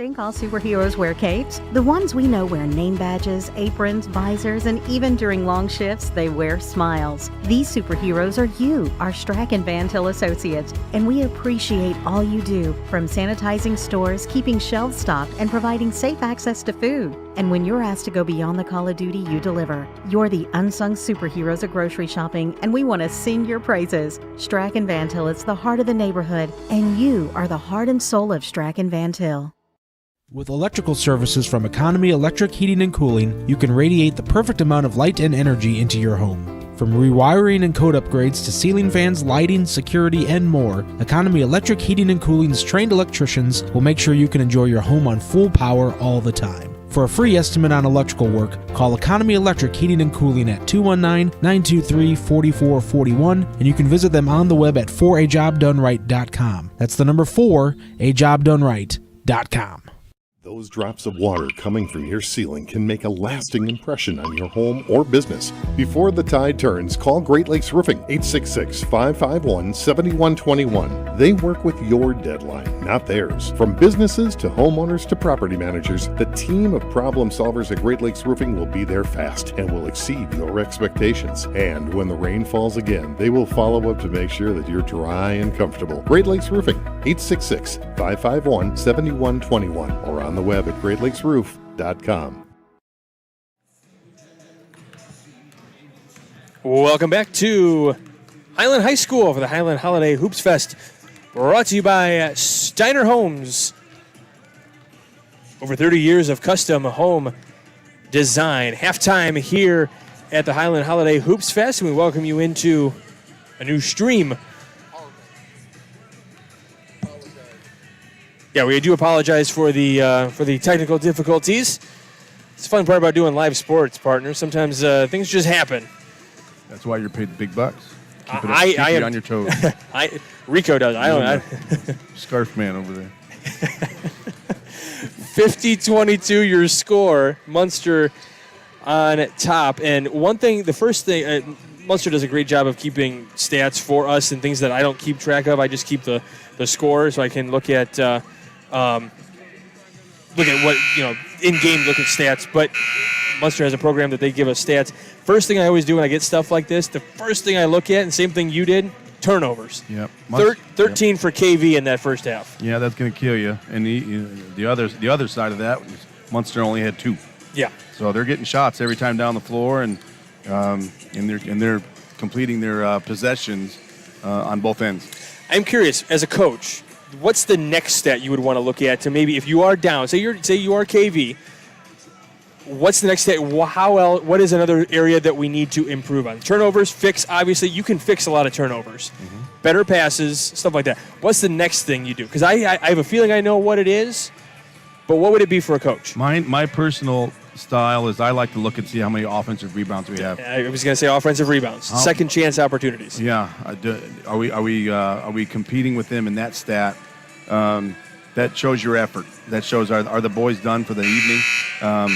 Think all superheroes wear capes? The ones we know wear name badges, aprons, visors, and even during long shifts, they wear smiles. These superheroes are you, our Strack and Van Til associates, and we appreciate all you do, from sanitizing stores, keeping shelves stocked, and providing safe access to food. And when you're asked to go beyond the call of duty, you deliver. You're the unsung superheroes of grocery shopping, and we want to sing your praises. Strack and Van Til is the heart of the neighborhood, and you are the heart and soul of Strack and Van Til. With electrical services from Economy Electric Heating and Cooling, you can radiate the perfect amount of light and energy into your home. From rewiring and code upgrades to ceiling fans, lighting, security, and more, Economy Electric Heating and Cooling's trained electricians will make sure you can enjoy your home on full power all the time. For a free estimate on electrical work, call Economy Electric Heating and Cooling at 219-923-4441, and you can visit them on the web at 4ajobdoneright.com. That's the number 4ajobdoneright.com. Those drops of water coming from your ceiling can make a lasting impression on your home or business. Before the tide turns, call Great Lakes Roofing, 866-551-7121. They work with your deadline, not theirs. From businesses to homeowners to property managers, the team of problem solvers at Great Lakes Roofing will be there fast and will exceed your expectations. And when the rain falls again, they will follow up to make sure that you're dry and comfortable. Great Lakes Roofing, 866-551-7121, or on the web at greatlakesroof.com. Welcome back to Highland High School for the Highland Holiday Hoops Fest, brought to you by Steiner Homes. Over 30 years of custom home design. Halftime here at the Highland Holiday Hoops Fest, and we welcome you into a new stream. Yeah, we do apologize for the technical difficulties. It's the fun part about doing live sports, partner. Sometimes things just happen. That's why you're paid the big bucks. Keep I on your toes. Rico does. I don't. Scarf man over there. 50-22 your score. Munster on top. And one thing, the first thing, Munster does a great job of keeping stats for us and things that I don't keep track of. I just keep the score so I can look at what, in-game look at stats. But Munster has a program that they give us stats. First thing I always do when I get stuff like this, the first thing I look at, and same thing you did, turnovers. Yep. 13 for KV in that first half. Yeah, that's going to kill you. And the other side of that was Munster only had 2. Yeah. So they're getting shots every time down the floor, and they're completing their possessions on both ends. I'm curious, as a coach, what's the next stat you would want to look at to maybe if you are down, say you are KV, what's the next stat? What is another area that we need to improve on? Turnovers, fix, obviously, you can fix a lot of turnovers. Mm-hmm. Better passes, stuff like that. What's the next thing you do? Because I have a feeling I know what it is, but what would it be for a coach? My personal style is I like to look and see how many offensive rebounds we have. I was going to say offensive rebounds, second chance opportunities. Yeah, are we competing with them in that stat? That shows your effort. That shows are the boys done for the evening? Are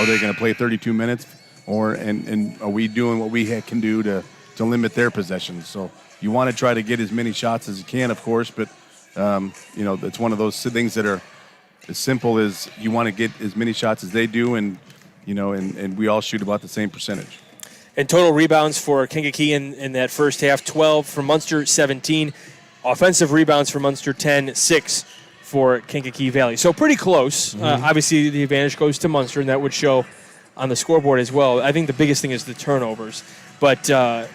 they going to play 32 minutes? And are we doing what we can do to limit their possessions? So you want to try to get as many shots as you can, of course, but it's one of those things that are as simple as you want to get as many shots as they do, and we all shoot about the same percentage. And total rebounds for Kankakee in that first half, 12 for Munster, 17. Offensive rebounds for Munster, 10, 6 for Kankakee Valley. So pretty close. Mm-hmm. Obviously, the advantage goes to Munster, and that would show on the scoreboard as well. I think the biggest thing is the turnovers. But yeah,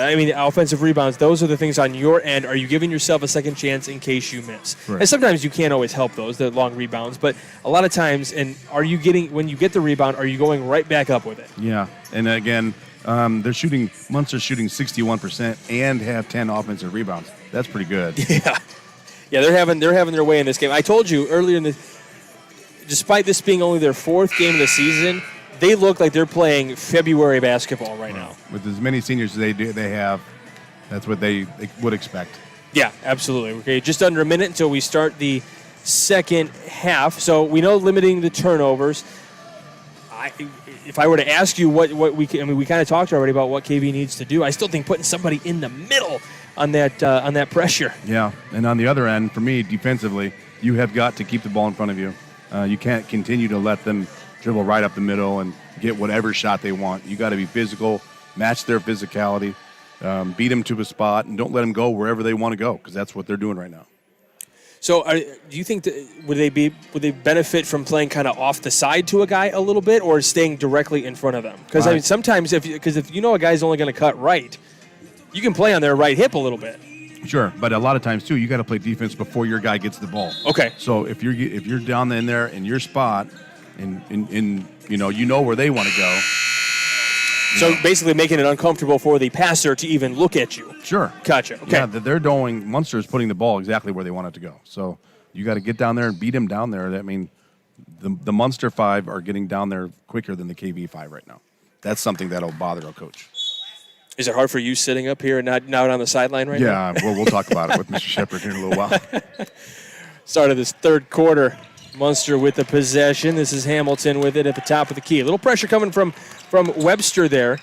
I mean, offensive rebounds, those are the things on your end. Are you giving yourself a second chance in case you miss? Right. And sometimes you can't always help those, the long rebounds. But a lot of times, and when you get the rebound, are you going right back up with it? Yeah, and again, Munster's shooting 61% and have 10 offensive rebounds. That's pretty good. Yeah, they're having their way in this game. I told you earlier despite this being only their 4th game of the season, they look like they're playing February basketball right now. With as many seniors as they have, that's what they would expect. Yeah, absolutely. Okay, just under a minute until we start the second half. So we know limiting the turnovers. If I were to ask you what we kind of talked already about what KV needs to do. I still think putting somebody in the middle on that pressure. Yeah, and on the other end, for me, defensively, you have got to keep the ball in front of you. You can't continue to let them dribble right up the middle and get whatever shot they want. You got to be physical, match their physicality, beat them to a spot, and don't let them go wherever they want to go, because that's what they're doing right now. So, do you think that would they benefit from playing kind of off the side to a guy a little bit, or staying directly in front of them? Because I mean, sometimes if you know a guy's only going to cut right, you can play on their right hip a little bit. Sure, but a lot of times too, you got to play defense before your guy gets the ball. Okay. So if you're down in there in your spot, and you know where they want to go. So basically making it uncomfortable for the passer to even look at you. Sure. Gotcha. Okay. Yeah, Munster is putting the ball exactly where they want it to go. So you got to get down there and beat them down there. I mean, the Munster 5 are getting down there quicker than the KV 5 right now. That's something that'll bother a coach. Is it hard for you sitting up here and not on the sideline right now? Yeah, we'll talk about it with Mr. Shepard here in a little while. Start of this third quarter. Munster with the possession. This is Hamilton with it at the top of the key. A little pressure coming from Webster there.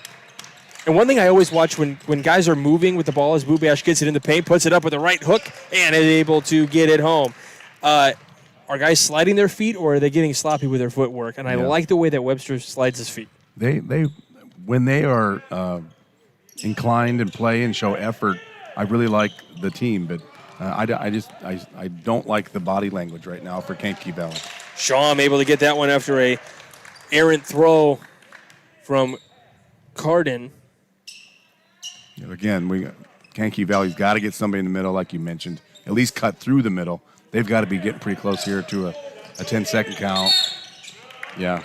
And one thing I always watch when guys are moving with the ball is Bubash gets it in the paint, puts it up with the right hook, and is able to get it home. Are guys sliding their feet, or are they getting sloppy with their footwork? And I like the way that Webster slides his feet. They when they are inclined and play and show effort, I really like the team, but I don't like the body language right now for Kankakee Valley. Shaw able to get that one after a errant throw from Carden. Again, Kankakee Valley's got to get somebody in the middle, like you mentioned, at least cut through the middle. They've got to be getting pretty close here to a 10-second count. Yeah.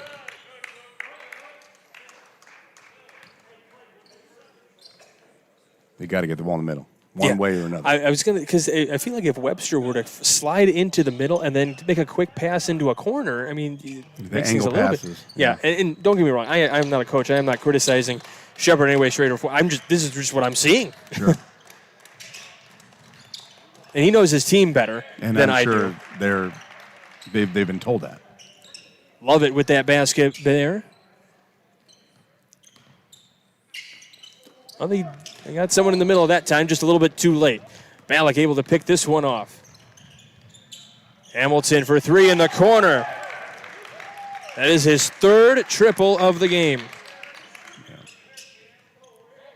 They got to get the ball in the middle, one way or another. I was gonna, because I feel like if Webster were to slide into the middle and then make a quick pass into a corner, I mean, it makes things a little bit. Yeah, and don't get me wrong, I'm not a coach. I am not criticizing Shepard anyway, straight or forward. This is just what I'm seeing. Sure. And he knows his team better than I do. They've been told that. Love it with that basket there. Well, they got someone in the middle of that time, just a little bit too late. Malik able to pick this one off. Hamilton for three in the corner. That is his third triple of the game. Yeah.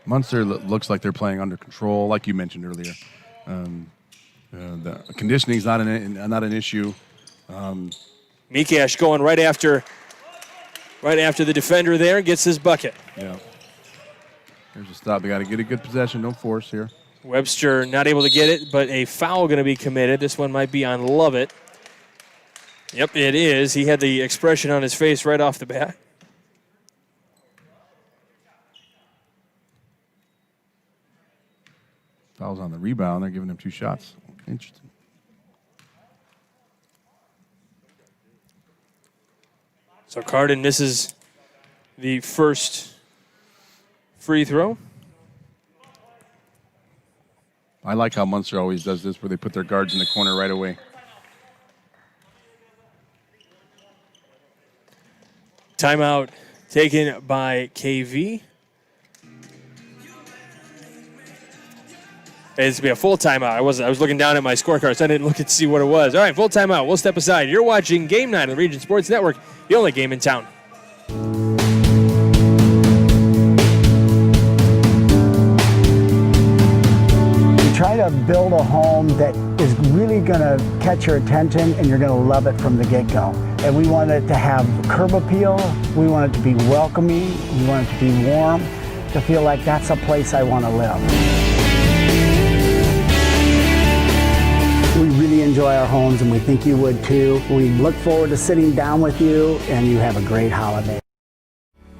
Munster looks like they're playing under control, like you mentioned earlier. The conditioning is not an issue. Mikash going right after the defender there, gets his bucket. Yeah. Here's a stop. They got to get a good possession. No force here. Webster not able to get it, but a foul going to be committed. This one might be on Lovett. Yep, it is. He had the expression on his face right off the bat. Foul's on the rebound. They're giving him 2 shots. Interesting. So Carden misses the first free throw. I like how Munster always does this, where they put their guards in the corner right away. Timeout taken by KV. It's to be a full timeout. I was looking down at my scorecards. I didn't look and see what it was. All right, full timeout. We'll step aside. You're watching Game 9 on the Region Sports Network, the only game in town. Try to build a home that is really going to catch your attention and you're going to love it from the get-go. And we want it to have curb appeal. We want it to be welcoming. We want it to be warm, to feel like that's a place I want to live. We really enjoy our homes and we think you would too. We look forward to sitting down with you and you have a great holiday.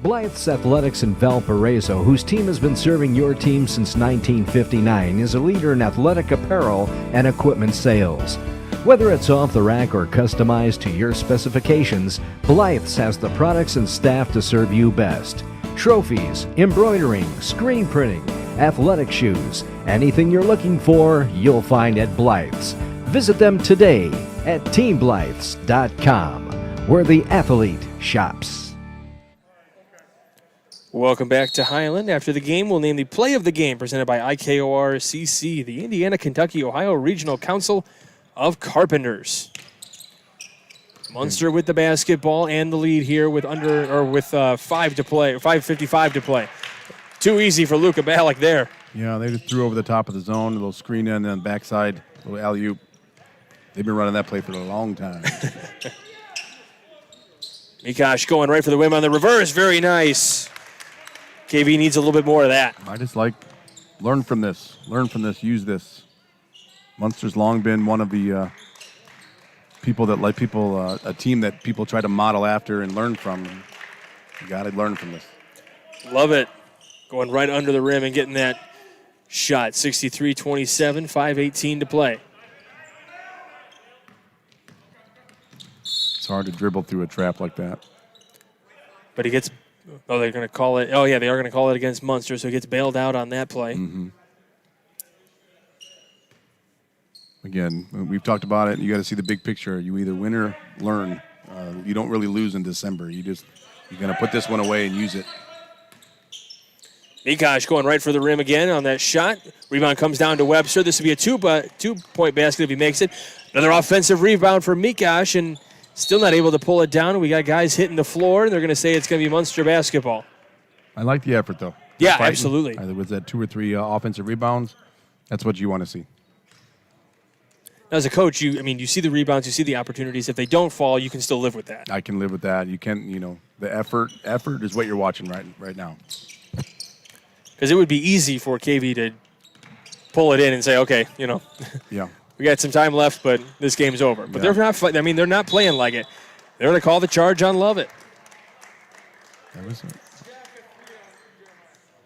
Blythe's Athletics in Valparaiso, whose team has been serving your team since 1959, is a leader in athletic apparel and equipment sales. Whether it's off the rack or customized to your specifications, Blythe's has the products and staff to serve you best. Trophies, embroidering, screen printing, athletic shoes, anything you're looking for, you'll find at Blythe's. Visit them today at teamblythes.com, where the athlete shops. Welcome back to Highland. After the game, we'll name the play of the game presented by IKOR-CC, the Indiana, Kentucky, Ohio Regional Council of Carpenters. Munster with the basketball and the lead here with 5 to play, 5:55 to play. Too easy for Luka Ballack there. Yeah, they just threw over the top of the zone, a little screen in and backside, a little alley-oop. They've been running that play for a long time. Mikosh going right for the win on the reverse. Very nice. KV needs a little bit more of that. I just learn from this. Learn from this. Use this. Munster's long been one of the a team that people try to model after and learn from. You got to learn from this. Love it. Going right under the rim and getting that shot. 63-27, 5:18 to play. It's hard to dribble through a trap like that. But he gets, they're going to call it. Oh, yeah, they are going to call it against Munster, so he gets bailed out on that play. Mm-hmm. Again, we've talked about it. You got to see the big picture. You either win or learn. You don't really lose in December. You're going to put this one away and use it. Mikosh going right for the rim again on that shot. Rebound comes down to Webster. This will be a two-point basket if he makes it. Another offensive rebound for Mikosh, and still not able to pull it down. We got guys hitting the floor, and they're going to say it's going to be Munster basketball. I like the effort, though. Yeah, Fighting. absolutely. Either with that 2 or 3 offensive rebounds, that's what you want to see. As a coach, you see the rebounds, you see the opportunities. If they don't fall, you can still live with that. I can live with that. You can, the effort is what you're watching right now. Because it would be easy for KV to pull it in and say, okay, Yeah. we got some time left, but this game's over. But they're not. They're not playing like it. They're going to call the charge on Lovett. That was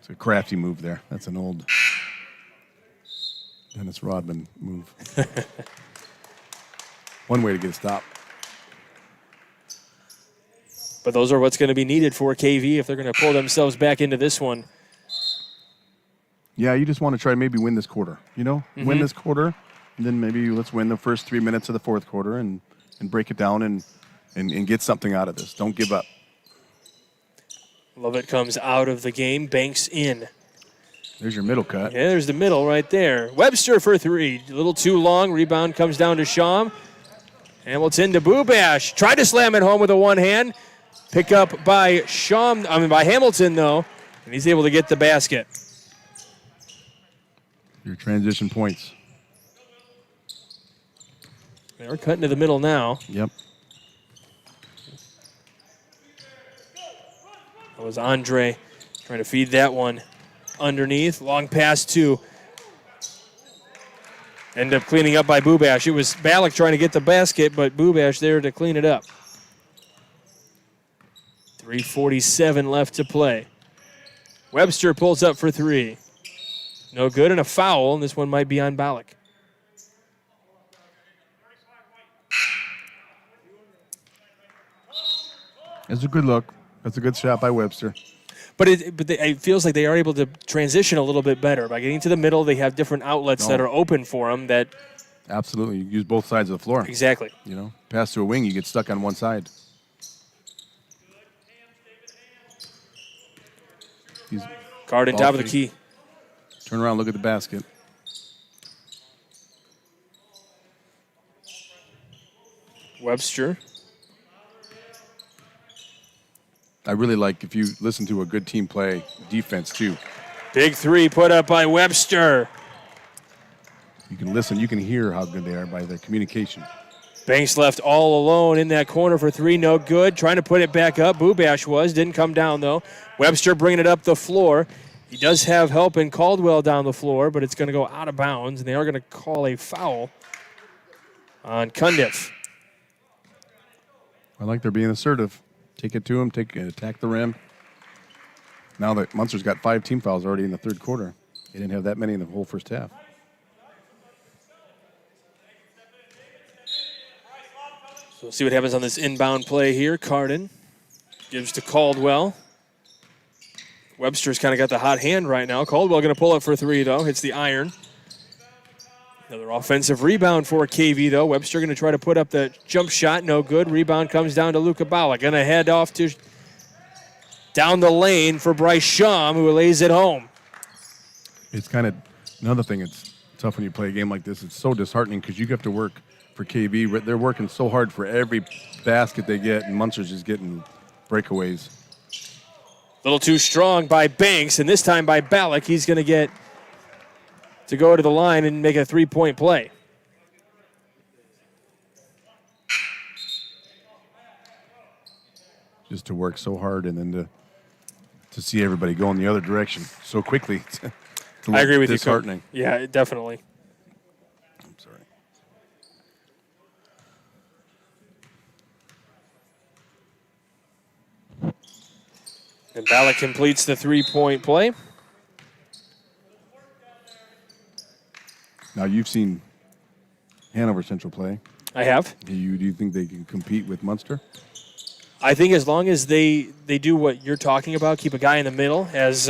it's a crafty move there. That's an old Dennis Rodman move. One way to get a stop. But those are what's going to be needed for KV if they're going to pull themselves back into this one. Yeah, you just want to try to maybe win this quarter. Win this quarter, and then maybe let's win the first 3 minutes of the fourth quarter and break it down and get something out of this. Don't give up. Lovett comes out of the game, banks in. There's your middle cut. Yeah, there's the middle right there. Webster for 3. A little too long. Rebound comes down to Sham. Hamilton to Bubash. Tried to slam it home with a one hand. Pick up by by Hamilton, though. And he's able to get the basket. Your transition points. They're cutting to the middle now. Yep. That was Andre trying to feed that one underneath. Long pass to. End up cleaning up by Bubash. It was Ballack trying to get the basket, but Bubash there to clean it up. 3:47 left to play. Webster pulls up for 3. No good, and a foul, and this one might be on Ballack. That's a good look. That's a good shot by Webster. But it feels like they are able to transition a little bit better. By getting to the middle, they have different outlets that are open for them. That Absolutely. You use both sides of the floor. Exactly. Pass to a wing, you get stuck on one side. Guard on top of the key. Turn around, look at the basket. Webster. I really like, if you listen to a good team play, defense too. Big 3 put up by Webster. You can listen, you can hear how good they are by their communication. Banks left all alone in that corner for 3, no good. Trying to put it back up. Bubash didn't come down though. Webster bringing it up the floor. He does have help in Caldwell down the floor, but it's going to go out of bounds, and they are going to call a foul on Cundiff. I like they're being assertive. Take it to him, attack the rim. Now that Munster's got 5 team fouls already in the third quarter. They didn't have that many in the whole first half. So we'll see what happens on this inbound play here. Carden gives to Caldwell. Webster's kind of got the hot hand right now. Caldwell going to pull up for 3, though. Hits the iron. Another offensive rebound for KV, though. Webster going to try to put up the jump shot. No good. Rebound comes down to Luka Ballack. Going to head off to down the lane for Bryce Sham, who lays it home. It's kind of another thing. It's tough when you play a game like this. It's so disheartening because you have to work for KV. They're working so hard for every basket they get, and Munster's just getting breakaways. A little too strong by Banks, and this time by Ballack. He's going to get to go to the line and make a 3-point play. Just to work so hard and then to see everybody go in the other direction so quickly. I agree with you. Disheartening. Yeah, definitely. I'm sorry. And Ballack completes the 3-point play. Now you've seen Hanover Central play. I have. Do you think they can compete with Munster? I think as long as they do what you're talking about, keep a guy in the middle, as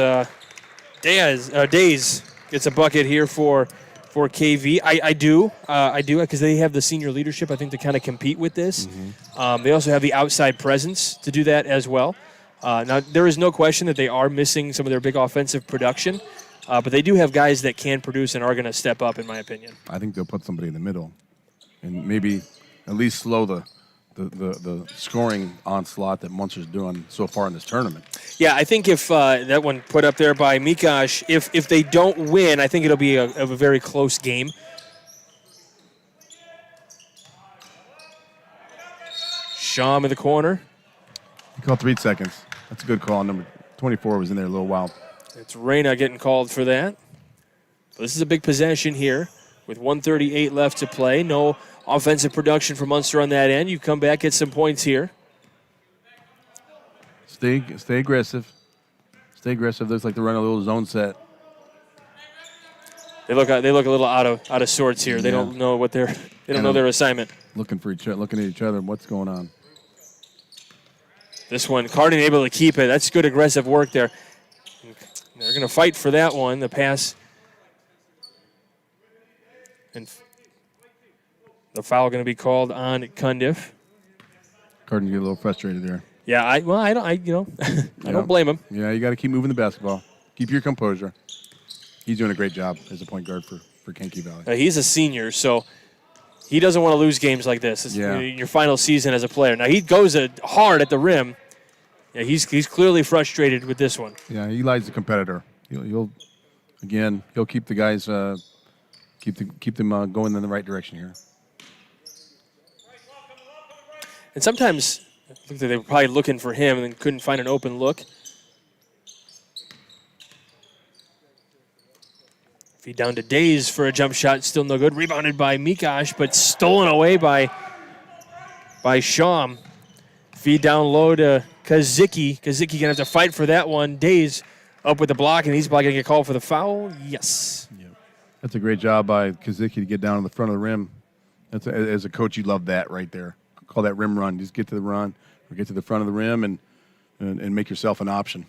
Days gets a bucket here for KV. I do, because they have the senior leadership, I think, to kind of compete with this. Mm-hmm. They also have the outside presence to do that as well. Now, there is no question that they are missing some of their big offensive production, but they do have guys that can produce and are going to step up, in my opinion. I think they'll put somebody in the middle and maybe at least slow the scoring onslaught that Munster's doing so far in this tournament. Yeah, I think if that one put up there by Mikosh, if they don't win, I think it'll be a very close game. Sham in the corner. He called 3 seconds. That's a good call. Number 24 was in there a little while. It's Reyna getting called for that. This is a big possession here with 1:38 left to play. No offensive production for Munster on that end. You come back, get some points here. Stay aggressive. Stay aggressive. Looks like they're running a little zone set. They look a little out of sorts here. They don't know what they don't know their assignment. Looking at each other. What's going on? This one, Cardin able to keep it. That's good aggressive work there. They're going to fight for that one. The pass. And the foul going to be called on Cundiff. Cardin get a little frustrated there. Yeah, I don't blame him. Yeah, you got to keep moving the basketball. Keep your composure. He's doing a great job as a point guard for Kankakee Valley. He's a senior, so he doesn't want to lose games like this. It's your final season as a player. Now, he goes hard at the rim. Yeah, he's clearly frustrated with this one. Yeah, Eli's a competitor. He'll keep the guys keep them going in the right direction here. And sometimes I think that they were probably looking for him and then couldn't find an open look. Feed down to Days for a jump shot, still no good. Rebounded by Mikosh, but stolen away by Sham. Feed down low to Kazicki. Kazicki going to have to fight for that one. Days up with the block, and he's probably going to get called for the foul. Yes. Yep. That's a great job by Kazicki to get down to the front of the rim. As a coach, you love that right there. Call that rim run. Just get to the run or get to the front of the rim and make yourself an option.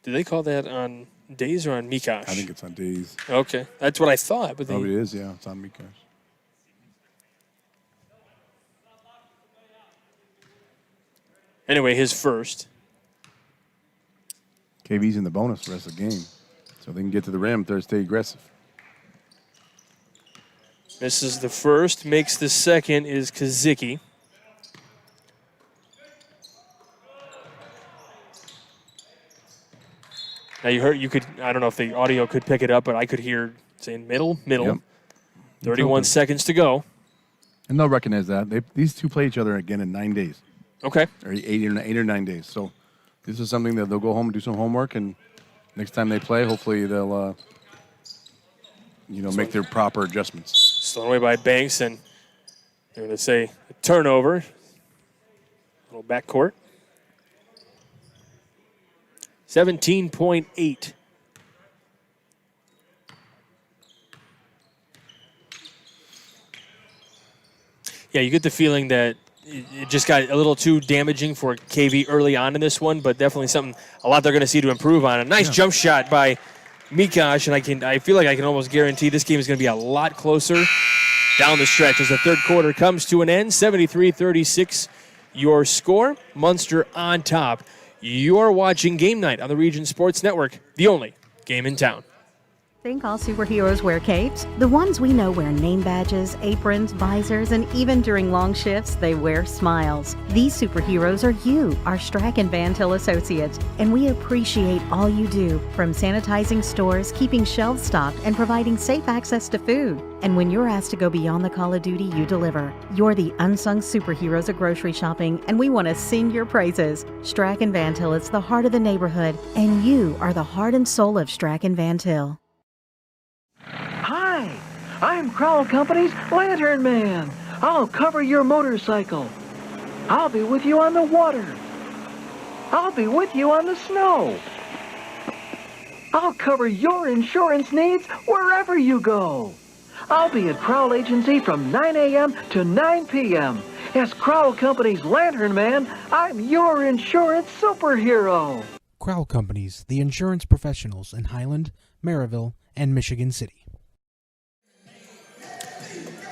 Did they call that on Days or on Mikosh? I think it's on Days. Okay. That's what I thought. But probably it is, yeah. It's on Mikosh. Anyway, his first. KV's in the bonus the rest of the game. So they can get to the rim if they stay aggressive. Misses the first, makes the second is Kazicki. Now I don't know if the audio could pick it up, but I could hear saying middle. Yep. 31 seconds to go. And they'll recognize that. These two play each other again in 9 days. Okay. Or 8 or 9 days. So this is something that they'll go home and do some homework, and next time they play, hopefully they'll make their proper adjustments. Stolen away by Banks, and they're going to say a turnover. A little backcourt. 17.8. Yeah, you get the feeling that it just got a little too damaging for KV early on in this one, but definitely a lot they're going to see to improve on. A nice jump shot by Mikosh, and I feel like I can almost guarantee this game is going to be a lot closer down the stretch as the third quarter comes to an end. 73-36 your score. Munster on top. You're watching Game Night on the Region Sports Network, the only game in town. Think all superheroes wear capes? The ones we know wear name badges, aprons, visors, and even during long shifts, they wear smiles. These superheroes are you, our Strack and Van Til associates, and we appreciate all you do, from sanitizing stores, keeping shelves stocked, and providing safe access to food. And when you're asked to go beyond the call of duty, you deliver. You're the unsung superheroes of grocery shopping, and we want to sing your praises. Strack and Van Til is the heart of the neighborhood, and you are the heart and soul of Strack and Van Til. Hi, I'm Crowell Company's Lantern Man. I'll cover your motorcycle. I'll be with you on the water. I'll be with you on the snow. I'll cover your insurance needs wherever you go. I'll be at Crowell Agency from 9 a.m. to 9 p.m. As Crowell Company's Lantern Man, I'm your insurance superhero. Crowell Companies, the insurance professionals in Highland, Maryville, and Michigan City.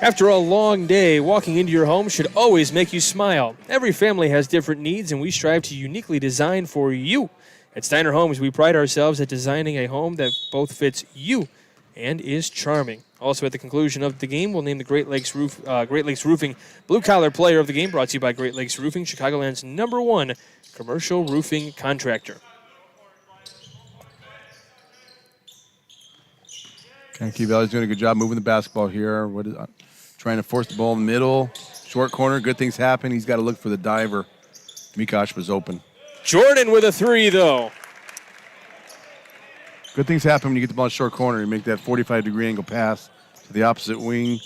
After a long day, walking into your home should always make you smile. Every family has different needs, and we strive to uniquely design for you. At Steiner Homes, we pride ourselves at designing a home that both fits you and is charming. Also, at the conclusion of the game, we'll name the Great Lakes Roofing Blue Collar Player of the Game, brought to you by Great Lakes Roofing, Chicagoland's #1 commercial roofing contractor. Kankakee Valley's doing a good job moving the basketball here. Trying to force the ball in the middle. Short corner, good things happen. He's got to look for the diver. Mikosh was open. Jordan with a three, though. Good things happen when you get the ball in short corner. You make that 45-degree angle pass to the opposite wing.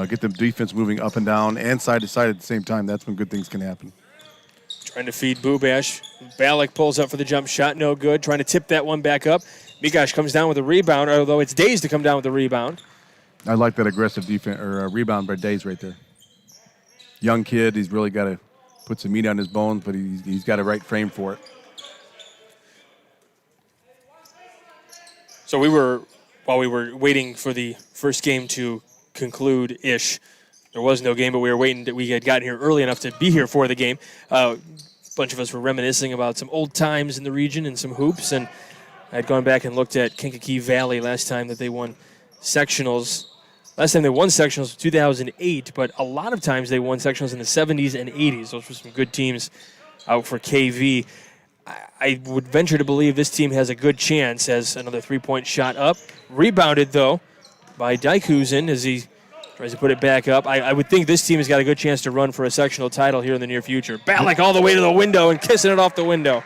Get the defense moving up and down and side to side at the same time. That's when good things can happen. Trying to feed Bubash. Ballack pulls up for the jump shot. No good. Trying to tip that one back up. Mikosh comes down with a rebound, although it's Days to come down with a rebound. I like that aggressive defense or rebound by Days right there. Young kid, he's really got to put some meat on his bones, but he's got a right frame for it. So while we were waiting for the first game to conclude-ish, there was no game, but we were waiting that we had gotten here early enough to be here for the game. A bunch of us were reminiscing about some old times in the region and some hoops, and I had gone back and looked at Kankakee Valley last time that they won sectionals. Last time they won sectionals was 2008, but a lot of times they won sectionals in the 70s and 80s. Those were some good teams out for KV. I would venture to believe this team has a good chance as another three-point shot up. Rebounded, though, by Dijkhuizen as he tries to put it back up. I would think this team has got a good chance to run for a sectional title here in the near future. Ballack all the way to the window and kissing it off the window.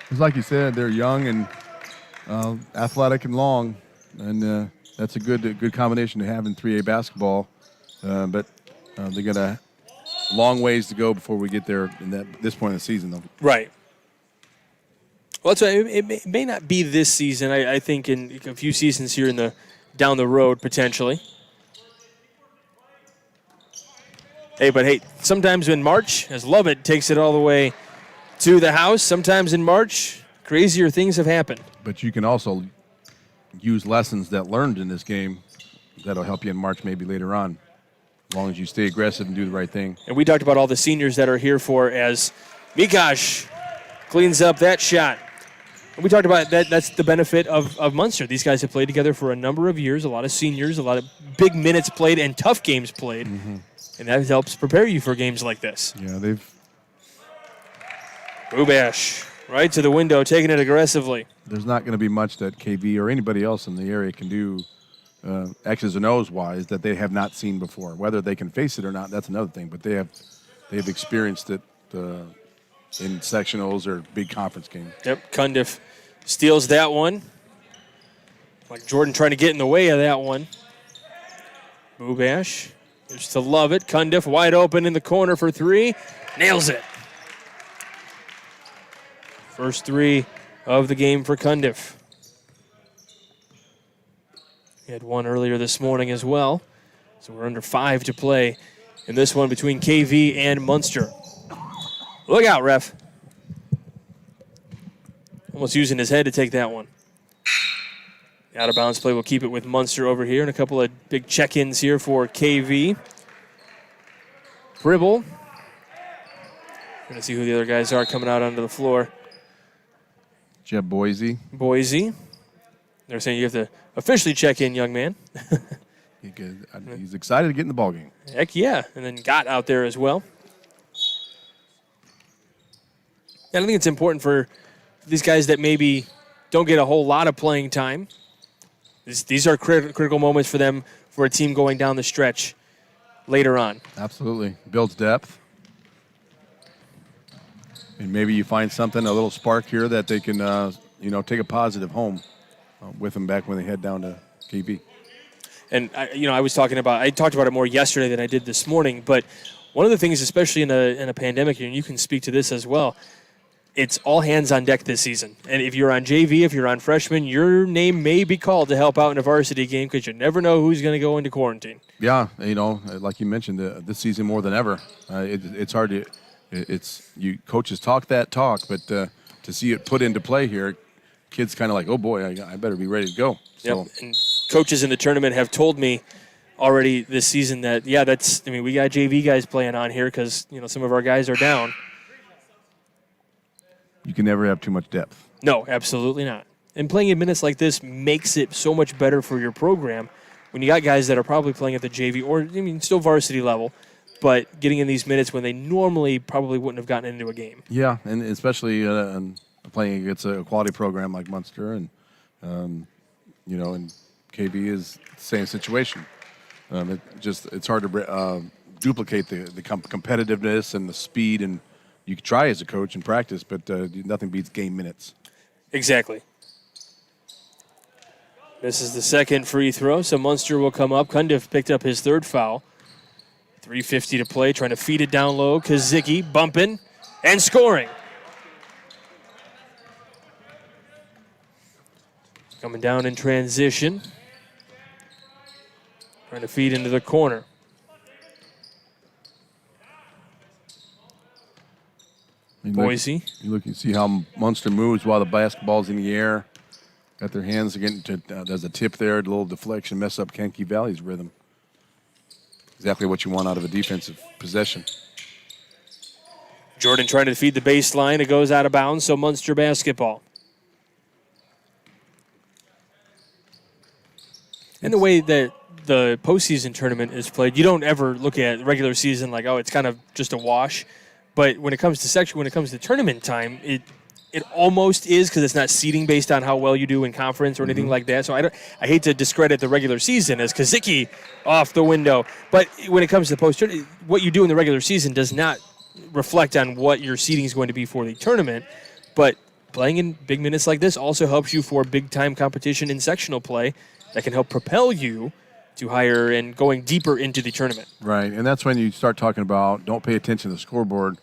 It's like you said, they're young and athletic and long, and that's a good combination to have in 3A basketball. But they got a long ways to go before we get there this point in the season, though. Right. Well, that's why it may not be this season. I think in a few seasons here down the road potentially. Hey, sometimes in March, as Lovett takes it all the way to the house, sometimes in March, crazier things have happened. But you can also use lessons that learned in this game that'll help you in March maybe later on, as long as you stay aggressive and do the right thing. And we talked about all the seniors that are here for as Mikosh cleans up that shot. And we talked about that's the benefit of Munster. These guys have played together for a number of years, a lot of seniors, a lot of big minutes played and tough games played. Mm-hmm. And that helps prepare you for games like this. Yeah, Bubash right to the window, taking it aggressively. There's not going to be much that KV or anybody else in the area can do X's and O's wise that they have not seen before. Whether they can face it or not, that's another thing. But they've experienced it in sectionals or big conference games. Yep, Cundiff steals that one. Like Jordan trying to get in the way of that one. Bubash used to love it. Cundiff wide open in the corner for three. Nails it. First three of the game for Cundiff. He had one earlier this morning as well. So we're under 5 to play in this one between KV and Munster. Look out, ref. Almost using his head to take that one. Out of bounds play will keep it with Munster over here, and a couple of big check-ins here for KV. Bribble. Going to see who the other guys are coming out onto the floor. Jeb Boise. Boise. They're saying you have to officially check in, young man. He's excited to get in the ballgame. Heck yeah. And then got out there as well. And I think it's important for these guys that maybe don't get a whole lot of playing time. These are critical moments for them, for a team going down the stretch later on. Absolutely. Builds depth. And maybe you find something, a little spark here that they can, take a positive home with them back when they head down to KB. And, I talked about it more yesterday than I did this morning, but one of the things, especially in a pandemic, and you can speak to this as well, it's all hands on deck this season. And if you're on JV, if you're on freshman, your name may be called to help out in a varsity game because you never know who's going to go into quarantine. Yeah, like you mentioned, this season more than ever, it's hard to. Coaches talk that talk, but to see it put into play here, kids kind of like, oh boy, I better be ready to go. So. Yep. And coaches in the tournament have told me already this season that we got JV guys playing on here because some of our guys are down. You can never have too much depth. No, absolutely not. And playing in minutes like this makes it so much better for your program when you got guys that are probably playing at the JV or still varsity level, but getting in these minutes when they normally probably wouldn't have gotten into a game. Yeah, and especially playing against a quality program like Munster, and and KB is the same situation. It's hard to duplicate the competitiveness and the speed, and you can try as a coach in practice, but nothing beats game minutes. Exactly. This is the second free throw, so Munster will come up. Cundiff picked up his third foul. 3:50 to play, trying to feed it down low. Kazicki bumping and scoring. Coming down in transition. Trying to feed into the corner. Boise. You see how Munster moves while the basketball's in the air. Got their hands again. There's a tip there, a little deflection, mess up Kankakee Valley's rhythm. Exactly what you want out of a defensive possession. Jordan trying to feed the baseline. It goes out of bounds, so Munster basketball. And the way that the postseason tournament is played, you don't ever look at regular season like, it's kind of just a wash. But when it comes to section, when it comes to tournament time, it almost is because it's not seeding based on how well you do in conference or anything like that. So I hate to discredit the regular season as Kazicki off the window. But when it comes to the post-tournament, what you do in the regular season does not reflect on what your seeding is going to be for the tournament. But playing in big minutes like this also helps you for big-time competition in sectional play that can help propel you to higher and going deeper into the tournament. Right, and that's when you start talking about don't pay attention to the scoreboard.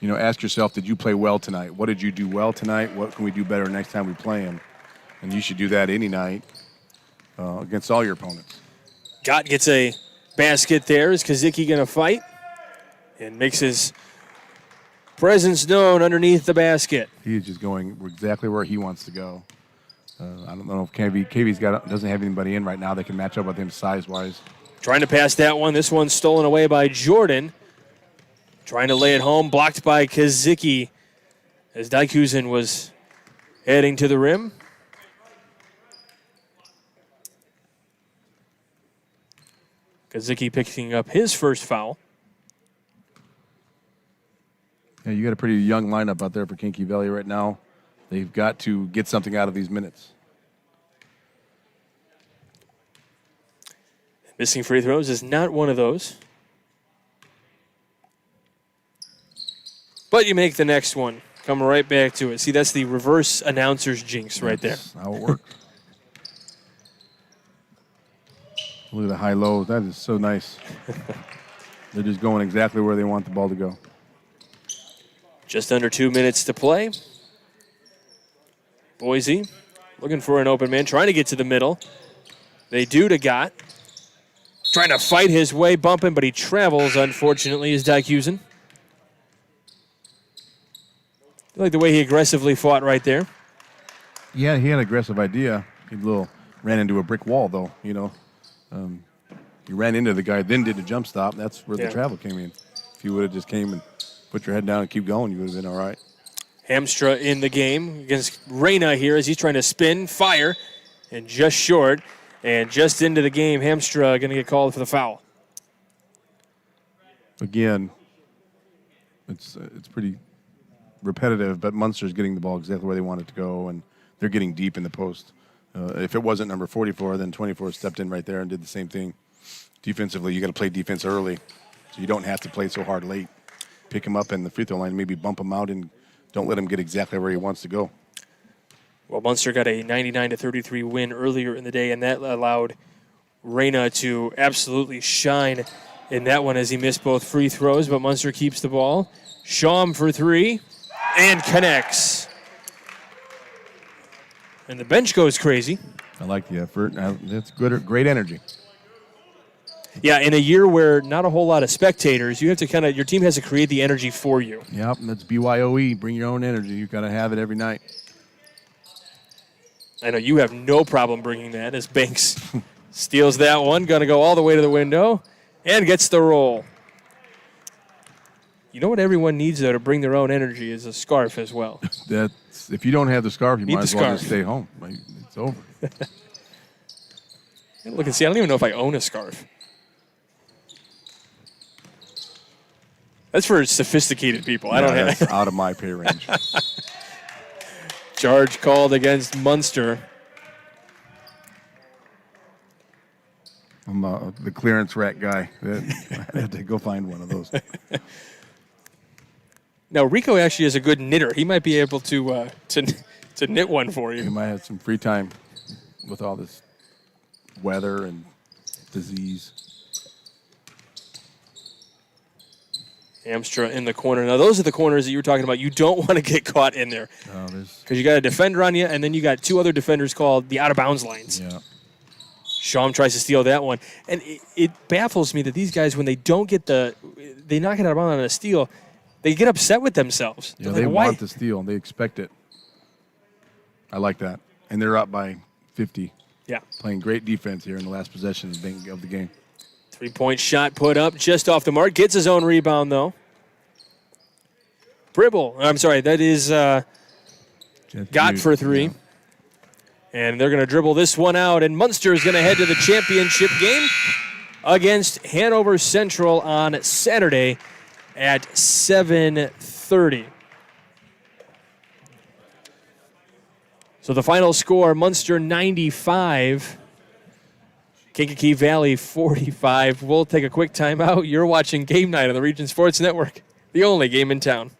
Ask yourself, did you play well tonight? What did you do well tonight? What can we do better next time we play them? And you should do that any night against all your opponents. Gott gets a basket there. Is Kazicki going to fight? And makes his presence known underneath the basket. He is just going exactly where he wants to go. I don't know if KV's doesn't have anybody in right now that can match up with him size-wise. Trying to pass that one. This one's stolen away by Jordan. Trying to lay it home, blocked by Kazicki as Dijkhuizen was heading to the rim. Kazicki picking up his first foul. Yeah, you got a pretty young lineup out there for Kankakee Valley right now. They've got to get something out of these minutes. Missing free throws is not one of those. But you make the next one. Come right back to it. See, that's the reverse announcer's jinx right there. That's how it works. Look at the high-low. That is so nice. They're just going exactly where they want the ball to go. Just under 2 minutes to play. Boise looking for an open man, trying to get to the middle. They do to Gott. Trying to fight his way, bumping, but he travels, unfortunately, is Dijkhuizen. I like the way he aggressively fought right there. Yeah, he had an aggressive idea. He ran into a brick wall, though, He ran into the guy, then did the jump stop. That's where the travel came in. If you would have just came and put your head down and keep going, you would have been all right. Hamstra in the game against Reyna here as he's trying to spin, fire. and just short. And just into the game, Hamstra going to get called for the foul. Again, it's pretty repetitive, but Munster's getting the ball exactly where they want it to go, and they're getting deep in the post. If it wasn't number 44, then 24 stepped in right there and did the same thing. Defensively, you got to play defense early, so you don't have to play so hard late. Pick him up in the free throw line, maybe bump him out, and don't let him get exactly where he wants to go. Well, Munster got a 99-33 win earlier in the day, and that allowed Reyna to absolutely shine in that one as he missed both free throws, but Munster keeps the ball. Schaum for three and connects. And the bench goes crazy. I like the effort. That's good, great energy. Yeah, in a year where not a whole lot of spectators, you have to your team has to create the energy for you. Yep, and that's BYOE. Bring your own energy. You've got to have it every night. I know you have no problem bringing that as Banks steals that one. Going to go all the way to the window and gets the roll. You know what everyone needs, though, to bring their own energy is a scarf as well. If you don't have the scarf, you might as well just stay home. It's over. Look and see. I don't even know if I own a scarf. That's for sophisticated people. I don't have. That's out of my pay range. Charge called against Munster. I'm the clearance rack guy. I had to go find one of those. Now, Rico actually is a good knitter. He might be able to knit one for you. You might have some free time with all this weather and disease. Hamstra in the corner. Now, those are the corners that you were talking about. You don't want to get caught in there. Because you got a defender on you, and then you got two other defenders called the out-of-bounds lines. Yeah. Schaum tries to steal that one. And it baffles me that these guys, when they don't get they knock it out of bounds on a steal, they get upset with themselves. Yeah, they want the steal. They expect it. I like that. And they're up by 50. Yeah. Playing great defense here in the last possession of the game. Three-point shot put up just off the mark. Gets his own rebound, though. That is Gott for three. Yeah. And they're going to dribble this one out, and Munster is going to head to the championship game against Hanover Central on Saturday at 7:30. So the final score, Munster 95, Kankakee Valley 45. We'll take a quick timeout. You're watching Game Night on the Region Sports Network, the only game in town.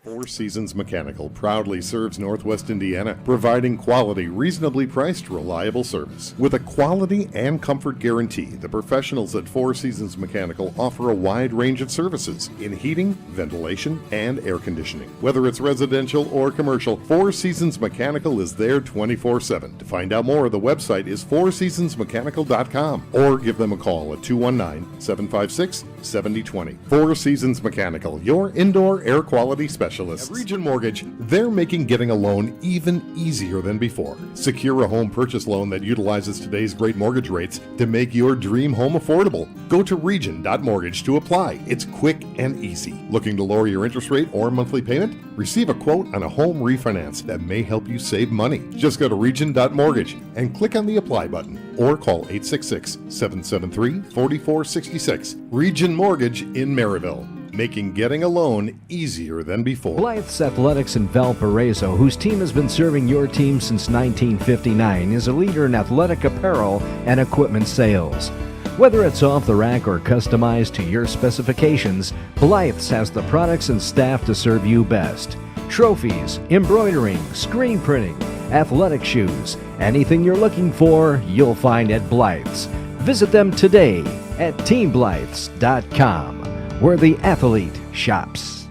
Four Seasons Mechanical proudly serves Northwest Indiana, providing quality, reasonably priced, reliable service. With a quality and comfort guarantee, the professionals at Four Seasons Mechanical offer a wide range of services in heating, ventilation, and air conditioning. Whether it's residential or commercial, Four Seasons Mechanical is there 24/7. To find out more, the website is fourseasonsmechanical.com or give them a call at 219-756-7020. Four Seasons Mechanical, your indoor air quality specialist. At Region Mortgage, they're making getting a loan even easier than before. Secure a home purchase loan that utilizes today's great mortgage rates to make your dream home affordable. Go to region.mortgage to apply. It's quick and easy. Looking to lower your interest rate or monthly payment? Receive a quote on a home refinance that may help you save money. Just go to region.mortgage and click on the apply button or call 866-773-4466. Region Mortgage in Maryville, making getting a loan easier than before. Blythe's Athletics in Valparaiso, whose team has been serving your team since 1959, is a leader in athletic apparel and equipment sales. Whether it's off the rack or customized to your specifications, Blythe's has the products and staff to serve you best. Trophies, embroidering, screen printing, athletic shoes, anything you're looking for, you'll find at Blythe's. Visit them today at teamblythes.com, where the athlete shops.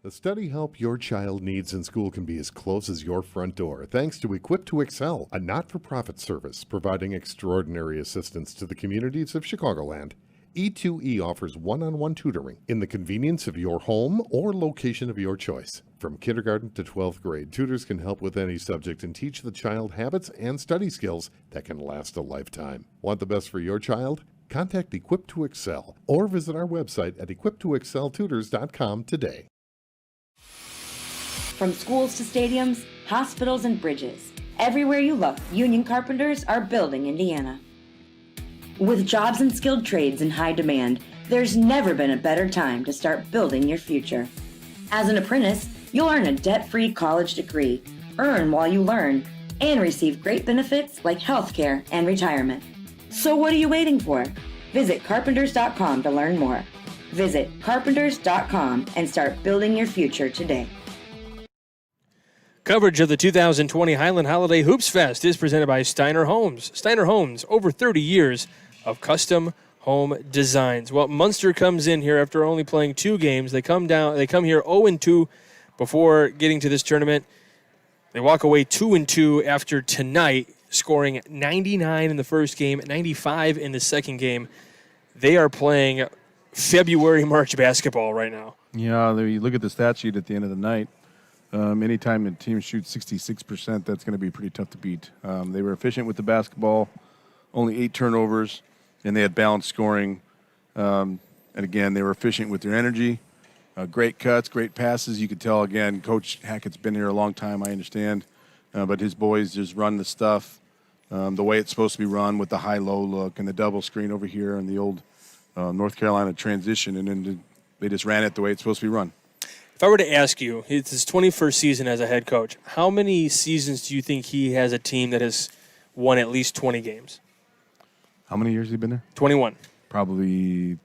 The study help your child needs in school can be as close as your front door, thanks to Equip to Excel, a not-for-profit service providing extraordinary assistance to the communities of Chicagoland. E2E offers one-on-one tutoring in the convenience of your home or location of your choice. From kindergarten to 12th grade, tutors can help with any subject and teach the child habits and study skills that can last a lifetime. Want the best for your child? Contact Equip to Excel or visit our website at equiptoexceltutors.com today. From schools to stadiums, hospitals and bridges, Everywhere you look, union carpenters are building Indiana. With jobs and skilled trades in high demand, there's never been a better time to start building your future. As an apprentice, you'll earn a debt-free college degree, earn while you learn, and receive great benefits like healthcare and retirement. So what are you waiting for? Visit carpenters.com to learn more. Visit carpenters.com and start building your future today. Coverage of the 2020 Highland Holiday Hoops Fest is presented by Steiner Homes. Steiner Homes, over 30 years of custom home designs. Well, Munster comes in here after only playing 2 games. They come here 0-2 before getting to this tournament. They walk away 2-2 after tonight, scoring 99 in the first game, 95 in the second game. They are playing February March basketball right now. Yeah, you look at the stat sheet at the end of the night. Anytime a team shoots 66%, that's going to be pretty tough to beat. They were efficient with the basketball, only 8 turnovers, and they had balanced scoring. And again, they were efficient with their energy. Great cuts, great passes. You could tell, again, Coach Hackett's been here a long time, I understand. But his boys just run the stuff the way it's supposed to be run, with the high-low look and the double screen over here and the old North Carolina transition. And then they just ran it the way it's supposed to be run. If I were to ask you, it's his 21st season as a head coach, how many seasons do you think he has a team that has won at least 20 games? How many years has he been there? 21. Probably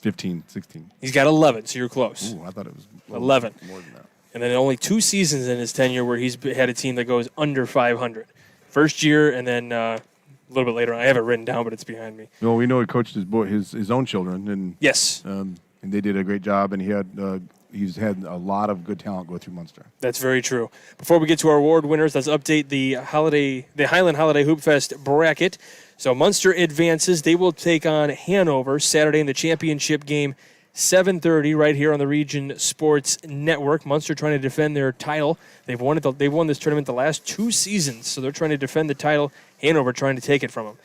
15, 16. He's got 11, so you're close. Ooh, I thought it was 11. More than that. And then only 2 seasons in his tenure where he's had a team that goes under 500. First year, and then a little bit later. I have it written down, but it's behind me. Well, we know he coached his own children, and yes, and they did a great job. And he's had a lot of good talent go through Munster. That's very true. Before we get to our award winners, let's update the Highland Holiday Hoopfest bracket. So Munster advances. They will take on Hanover Saturday in the championship game, 7:30 right here on the Region Sports Network. Munster trying to defend their title. They've won this tournament the last 2 seasons, so they're trying to defend the title. Hanover trying to take it from them.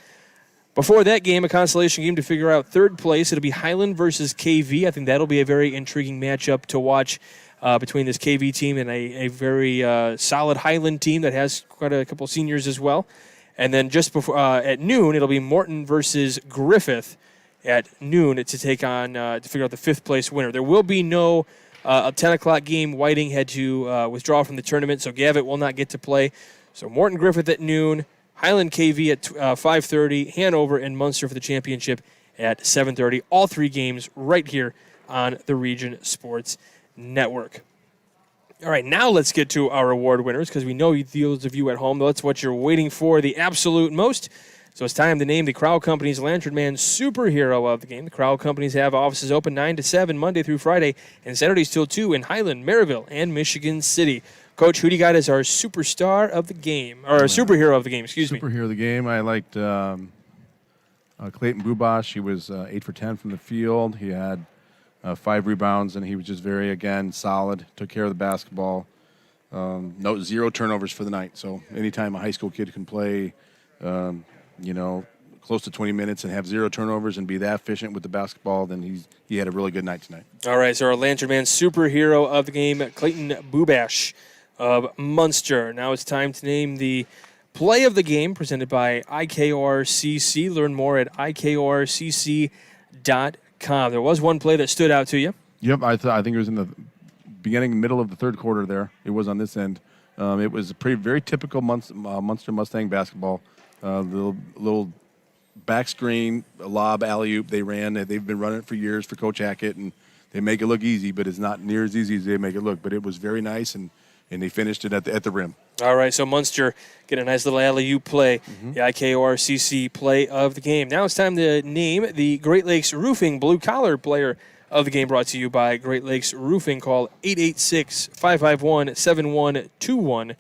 Before that game, a consolation game to figure out third place. It'll be Highland versus KV. I think that'll be a very intriguing matchup to watch between this KV team and a very solid Highland team that has quite a couple seniors as well. And then just before at noon, it'll be Morton versus Griffith at noon to take on to figure out the 5th place winner. There will be no a 10 o'clock game. Whiting had to withdraw from the tournament, so Gavitt will not get to play. So Morton Griffith at noon. Highland KV at 5:30, Hanover and Munster for the championship at 7:30. All 3 games right here on the Region Sports Network. All right, now let's get to our award winners, because we know those of you at home, that's what you're waiting for the absolute most. So it's time to name the Crowell Company's Lantern Man superhero of the game. The Crowell Companies have offices open 9 to 7 Monday through Friday and Saturdays till 2 in Highland, Maryville, and Michigan City. Coach, who do you got as our superstar of the game, or superhero of the game, excuse me? Superhero of the game, I liked Clayton Bubash. He was 8 for 10 from the field. He had 5 rebounds, and he was just very, again, solid, took care of the basketball. 0 turnovers for the night. So anytime a high school kid can play, close to 20 minutes and have 0 turnovers and be that efficient with the basketball, then he had a really good night tonight. All right, so our Lantern Man superhero of the game, Clayton Bubash of Munster. Now it's time to name the play of the game presented by IKRCC. Learn more at IKRCC.com. There was one play that stood out to you. Yep, I think it was in the middle of the third quarter there. It was on this end. It was a very typical Munster Mustang basketball. Little back screen, a lob, alley-oop they ran. They've been running it for years for Coach Hackett, and they make it look easy, but it's not near as easy as they make it look. But it was very nice, and they finished it at the rim. All right, so Munster get a nice little alley-oop play, the IKORCC play of the game. Now it's time to name the Great Lakes Roofing blue-collar player of the game, brought to you by Great Lakes Roofing. Call 886-551-7121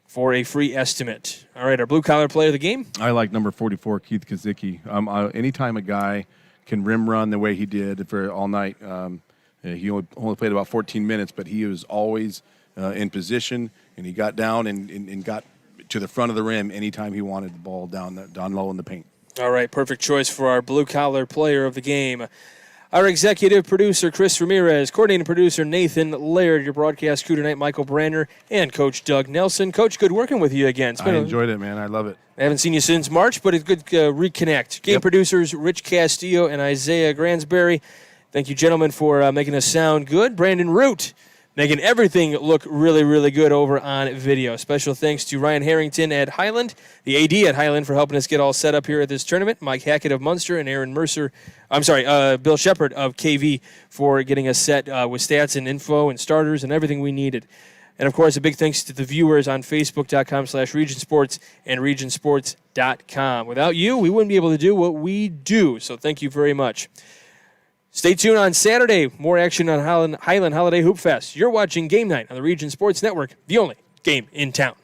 for a free estimate. All right, our blue-collar player of the game? I like number 44, Keith Kazicki. Anytime a guy can rim run the way he did for all night, he only played about 14 minutes, but he was always in position, and he got down and got to the front of the rim anytime he wanted the ball down low in the paint. All right, perfect choice for our blue-collar player of the game. All Our executive producer, Chris Ramirez, coordinating producer, Nathan Laird, your broadcast crew tonight, Michael Branner, and Coach Doug Nelson. Coach, good working with you again. I enjoyed it, man. I love it. I haven't seen you since March, but it's good to reconnect. Game producers, Rich Castillo and Isaiah Gransberry. Thank you, gentlemen, for making us sound good. Brandon Root, making everything look really, really good over on video. Special thanks to Ryan Harrington at Highland, the AD at Highland, for helping us get all set up here at this tournament. Mike Hackett of Munster and Bill Shepard of KV for getting us set with stats and info and starters and everything we needed. And, of course, a big thanks to the viewers on Facebook.com/RegionSports and RegionSports.com. Without you, we wouldn't be able to do what we do, so thank you very much. Stay tuned on Saturday. More action on Highland Holiday Hoopfest. You're watching Game Night on the Region Sports Network, the only game in town.